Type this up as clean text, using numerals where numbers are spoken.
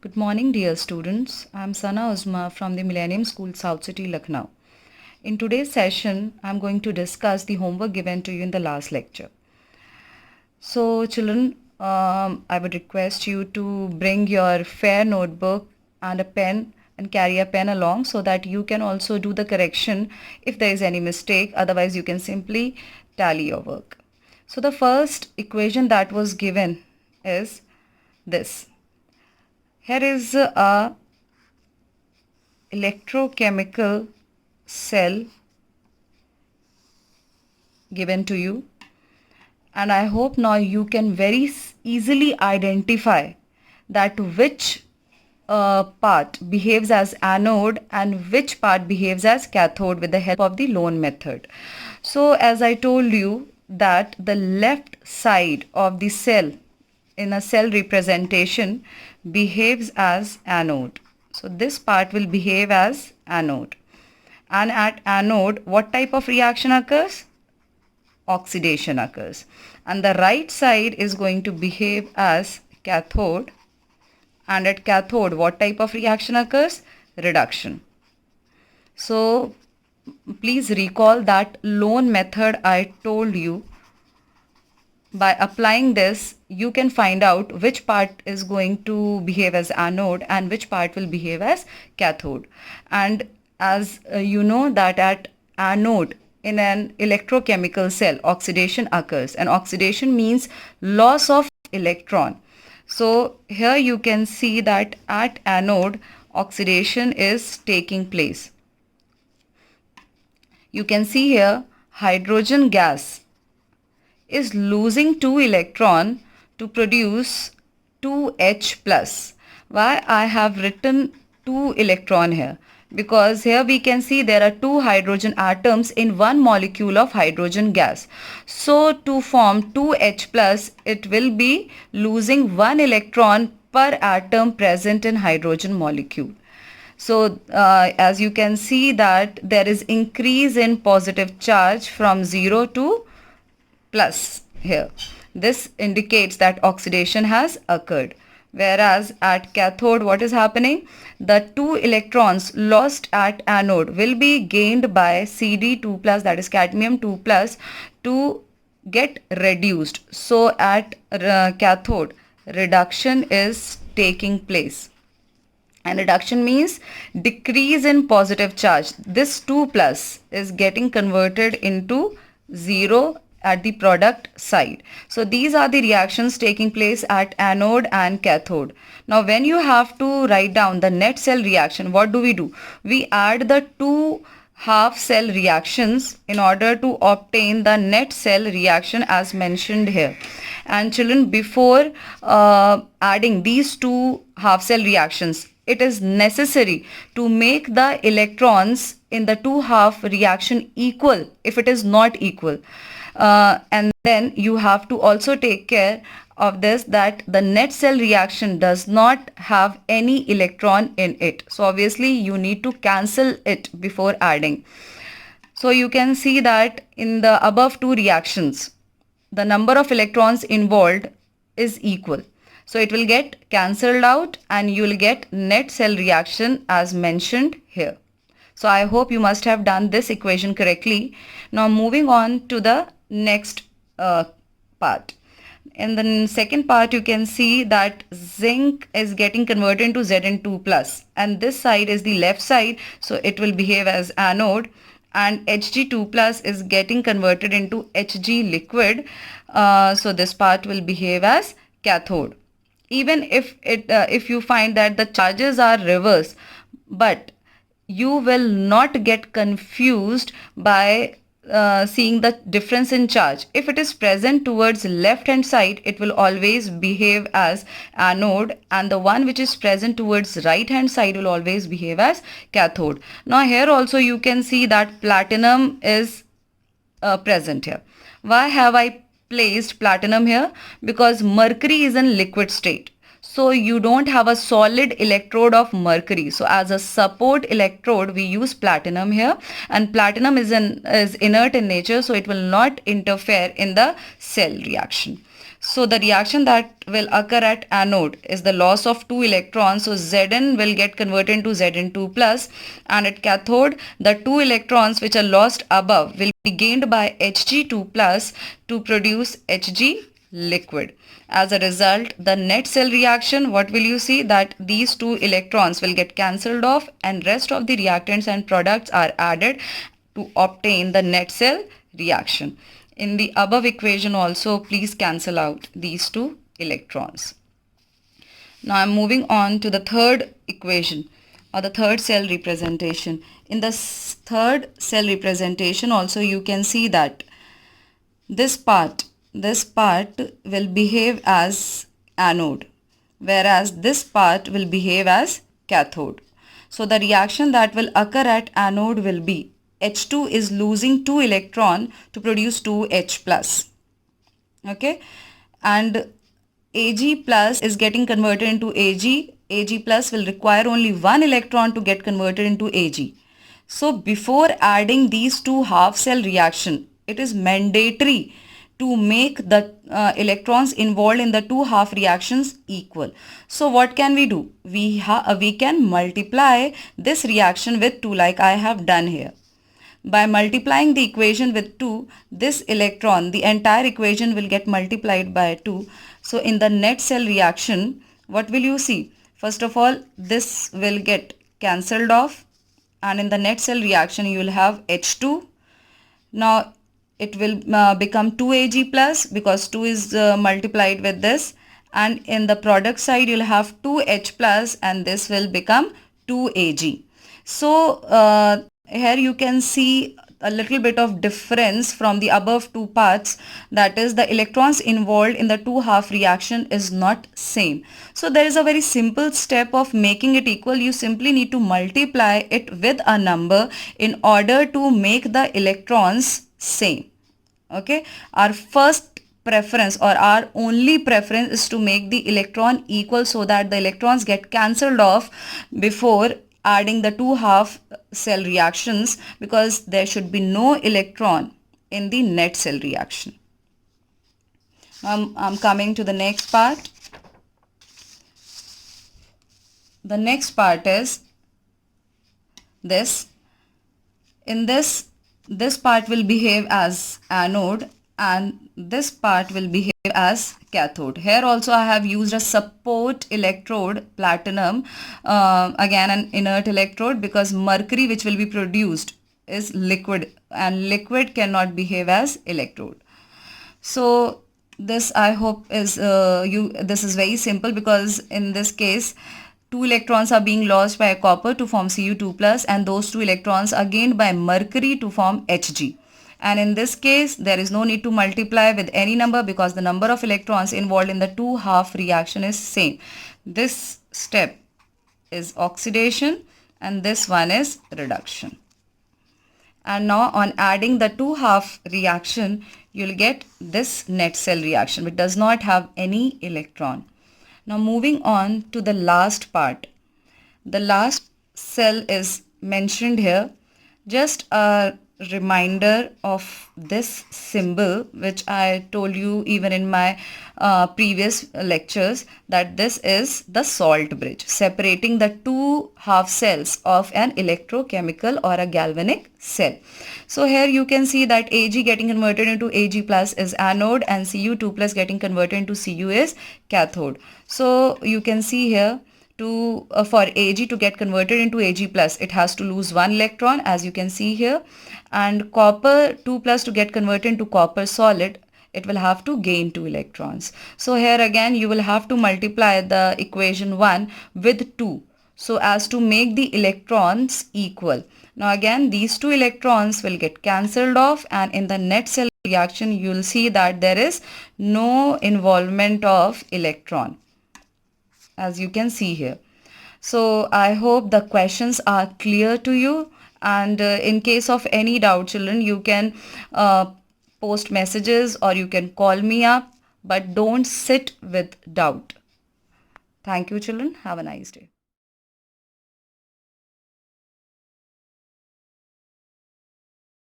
Good morning, dear students. I'm Sana Uzma from the Millennium School, South City, Lucknow. In today's session, I'm going to discuss the homework given to you in the last lecture. So, children, I would request you to bring your fair notebook and a pen and carry a pen along so that you can also do the correction if there is any mistake. Otherwise, you can simply tally your work. So, the first equation that was given is this. Here is a electrochemical cell given to you, and I hope now you can very easily identify that which part behaves as anode and which part behaves as cathode with the help of the Lone method. So as I told you that the left side of the cell in a cell representation behaves as anode. So this part will behave as anode. And at anode, what type of reaction occurs? Oxidation occurs. And the right side is going to behave as cathode. And at cathode, what type of reaction occurs? Reduction. So please recall that Lone method I told you. By applying this, you can find out which part is going to behave as anode and which part will behave as cathode. And as you know that at anode in an electrochemical cell, oxidation occurs, and oxidation means loss of electron. So here you can see that at anode, oxidation is taking place. You can see here hydrogen gas is losing 2 electron to produce 2H plus. Why I have written 2 electron here? Because here we can see there are 2 hydrogen atoms in one molecule of hydrogen gas. So to form 2H plus, it will be losing 1 electron per atom present in hydrogen molecule. So as you can see that there is increase in positive charge from 0 to plus here. This indicates that oxidation has occurred. Whereas at cathode, what is happening? The 2 electrons lost at anode will be gained by Cd2 plus, that is cadmium 2 plus, to get reduced. So at cathode, reduction is taking place. And reduction means decrease in positive charge. This 2 plus is getting converted into 0 at the product side. So these are the reactions taking place at anode and cathode. Now when you have to write down the net cell reaction, what do? We add the two half cell reactions in order to obtain the net cell reaction as mentioned here. And children, before adding these two half cell reactions, it is necessary to make the electrons in the two half reaction equal if it is not equal. And then you have to also take care of this, that the net cell reaction does not have any electron in it. So obviously you need to cancel it before adding. So you can see that in the above two reactions, the number of electrons involved is equal. So it will get cancelled out and you will get net cell reaction as mentioned here. So I hope you must have done this equation correctly. Now moving on to the next part. In the second part, you can see that zinc is getting converted into Zn2 plus, and this side is the left side, so it will behave as anode, and Hg2 plus is getting converted into Hg liquid, so this part will behave as cathode. Even if you find that the charges are reverse, but you will not get confused by seeing the difference in charge. If it is present towards left hand side, it will always behave as anode, and the one which is present towards right hand side will always behave as cathode. Now here also you can see that platinum is present here. Why have I placed platinum here? Because mercury is in liquid state. So you don't have a solid electrode of mercury. So as a support electrode, we use platinum here, and platinum is inert in nature, so it will not interfere in the cell reaction. So the reaction that will occur at anode is the loss of 2 electrons. So Zn will get converted into Zn2 plus, and at cathode the 2 electrons which are lost above will be gained by Hg2 plus to produce Hg liquid. As a result, the net cell reaction, what will you see, that these 2 electrons will get cancelled off and rest of the reactants and products are added to obtain the net cell reaction. In the above equation also, please cancel out these 2 electrons. Now I'm moving on to the third equation or the third cell representation. In the third cell representation also, you can see that this part will behave as anode, whereas this part will behave as cathode. So the reaction that will occur at anode will be H2 is losing 2 electron to produce 2H plus. Okay, and Ag plus is getting converted into Ag. Ag plus will require only 1 electron to get converted into Ag. So before adding these 2 half cell reaction, it is mandatory to make the electrons involved in the 2 half reactions equal. So what can we do? We can multiply this reaction with 2 like I have done here. By multiplying the equation with 2, this electron, the entire equation will get multiplied by 2. So in the net cell reaction, what will you see? First of all, this will get cancelled off, and in the net cell reaction you will have H2. Now it will become 2Ag plus because 2 is multiplied with this, and in the product side you will have 2H plus and this will become 2Ag. So here you can see a little bit of difference from the above 2 parts, that is the electrons involved in the 2 half reaction is not same. So there is a very simple step of making it equal. You simply need to multiply it with a number in order to make the electrons same. Okay, our first preference or our only preference is to make the electron equal so that the electrons get cancelled off before adding the 2 half cell reactions, because there should be no electron in the net cell reaction. I'm coming to the next part. The next part is this. In this part will behave as anode and this part will behave as cathode. Here also I have used a support electrode, platinum, again an inert electrode, because mercury which will be produced is liquid and liquid cannot behave as electrode. So this I hope is this is very simple, because in this case 2 electrons are being lost by copper to form Cu2 plus, and those 2 electrons are gained by mercury to form Hg. And in this case there is no need to multiply with any number because the number of electrons involved in the 2 half reaction is same. This step is oxidation and this one is reduction. And now on adding the 2 half reaction, you will get this net cell reaction which does not have any electron. Now moving on to the last part. The last cell is mentioned here. Just a reminder of this symbol which I told you even in my previous lectures, that this is the salt bridge separating the 2 half cells of an electrochemical or a galvanic cell. So here you can see that Ag getting converted into Ag plus is anode and Cu2 plus getting converted into Cu is cathode. So you can see here for Ag to get converted into Ag plus, it has to lose 1 electron as you can see here, and copper 2 plus to get converted into copper solid, it will have to gain 2 electrons. So here again you will have to multiply the equation 1 with 2 so as to make the electrons equal. Now again these 2 electrons will get cancelled off, and in the net cell reaction you will see that there is no involvement of electron, as you can see here. So I hope the questions are clear to you, and in case of any doubt children, you can post messages or you can call me up, but don't sit with doubt. Thank you children. Have a nice day.